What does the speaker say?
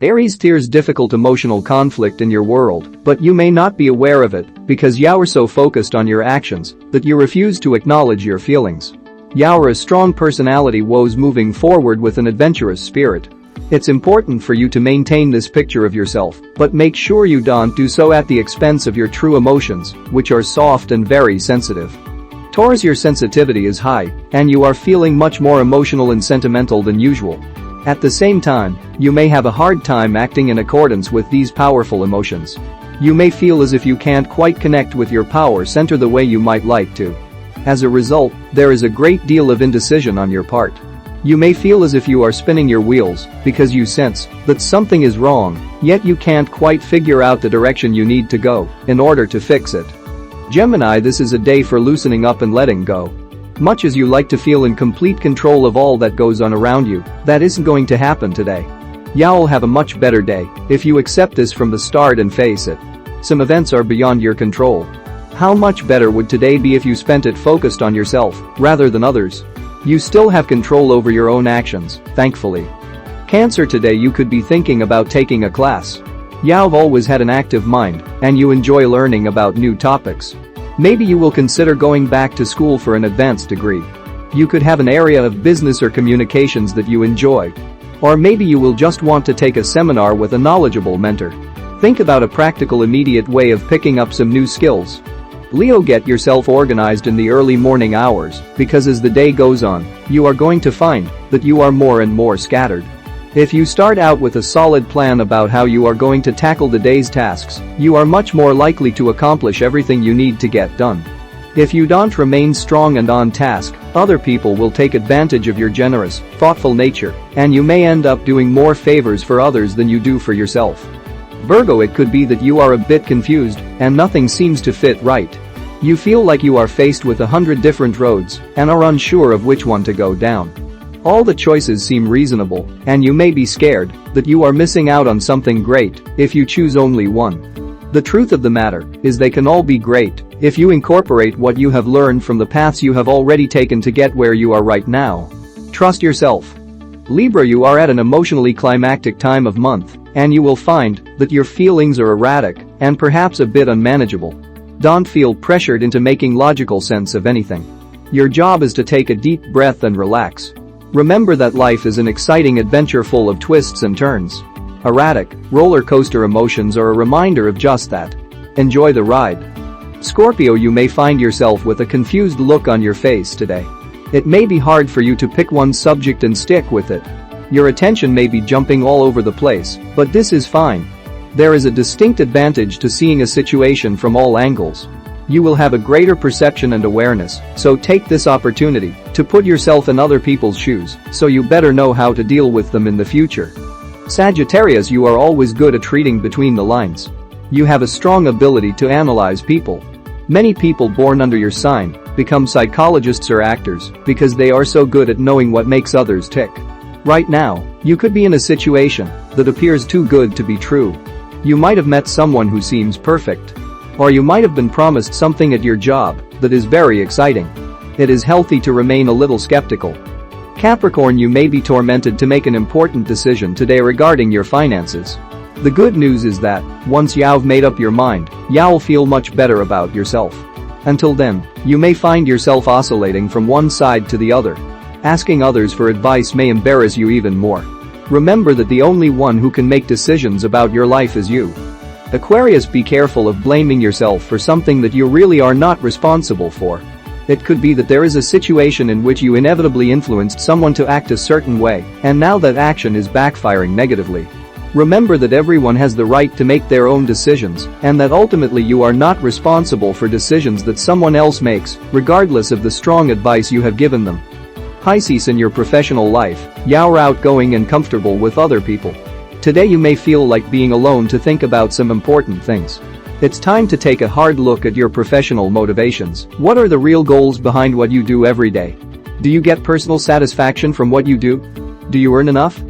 Aries steers difficult emotional conflict in your world, but you may not be aware of it because you are so focused on your actions that you refuse to acknowledge your feelings. You are a strong personality woes moving forward with an adventurous spirit. It's important for you to maintain this picture of yourself, but make sure you don't do so at the expense of your true emotions, which are soft and very sensitive. Taurus, your sensitivity is high, and you are feeling much more emotional and sentimental than usual. At the same time, you may have a hard time acting in accordance with these powerful emotions. You may feel as if you can't quite connect with your power center the way you might like to. As a result, there is a great deal of indecision on your part. You may feel as if you are spinning your wheels because you sense that something is wrong, yet you can't quite figure out the direction you need to go in order to fix it. Gemini, this is a day for loosening up and letting go. Much as you like to feel in complete control of all that goes on around you, that isn't going to happen today. You'll have a much better day if you accept this from the start and face it. Some events are beyond your control. How much better would today be if you spent it focused on yourself rather than others? You still have control over your own actions, thankfully. Cancer, today you could be thinking about taking a class. You've always had an active mind, and you enjoy learning about new topics. Maybe you will consider going back to school for an advanced degree. You could have an area of business or communications that you enjoy. Or maybe you will just want to take a seminar with a knowledgeable mentor. Think about a practical, immediate way of picking up some new skills. Leo, get yourself organized in the early morning hours because as the day goes on, you are going to find that you are more and more scattered. If you start out with a solid plan about how you are going to tackle the day's tasks, you are much more likely to accomplish everything you need to get done. If you don't remain strong and on task, other people will take advantage of your generous, thoughtful nature, and you may end up doing more favors for others than you do for yourself. Virgo, it could be that you are a bit confused and nothing seems to fit right. You feel like you are faced with 100 different roads and are unsure of which one to go down. All the choices seem reasonable, and you may be scared that you are missing out on something great if you choose only one. The truth of the matter is they can all be great if you incorporate what you have learned from the paths you have already taken to get where you are right now. Trust yourself. Libra, you are at an emotionally climactic time of month, and you will find that your feelings are erratic and perhaps a bit unmanageable. Don't feel pressured into making logical sense of anything. Your job is to take a deep breath and relax. Remember that life is an exciting adventure full of twists and turns. Erratic, roller coaster emotions are a reminder of just that. Enjoy the ride. Scorpio, you may find yourself with a confused look on your face today. It may be hard for you to pick one subject and stick with it. Your attention may be jumping all over the place, but this is fine. There is a distinct advantage to seeing a situation from all angles. You will have a greater perception and awareness, so take this opportunity to put yourself in other people's shoes, so you better know how to deal with them in the future. Sagittarius, you are always good at reading between the lines. You have a strong ability to analyze people. Many people born under your sign become psychologists or actors because they are so good at knowing what makes others tick. Right now, you could be in a situation that appears too good to be true. You might have met someone who seems perfect. Or you might have been promised something at your job that is very exciting. It is healthy to remain a little skeptical. Capricorn, you may be tormented to make an important decision today regarding your finances. The good news is that, once you've made up your mind, you'll feel much better about yourself. Until then, you may find yourself oscillating from one side to the other. Asking others for advice may embarrass you even more. Remember that the only one who can make decisions about your life is you. Aquarius, be careful of blaming yourself for something that you really are not responsible for. It could be that there is a situation in which you inevitably influenced someone to act a certain way, and now that action is backfiring negatively. Remember that everyone has the right to make their own decisions, and that ultimately you are not responsible for decisions that someone else makes, regardless of the strong advice you have given them. Pisces, in your professional life, you're outgoing and comfortable with other people. Today you may feel like being alone to think about some important things. It's time to take a hard look at your professional motivations. What are the real goals behind what you do every day? Do you get personal satisfaction from what you do? Do you earn enough?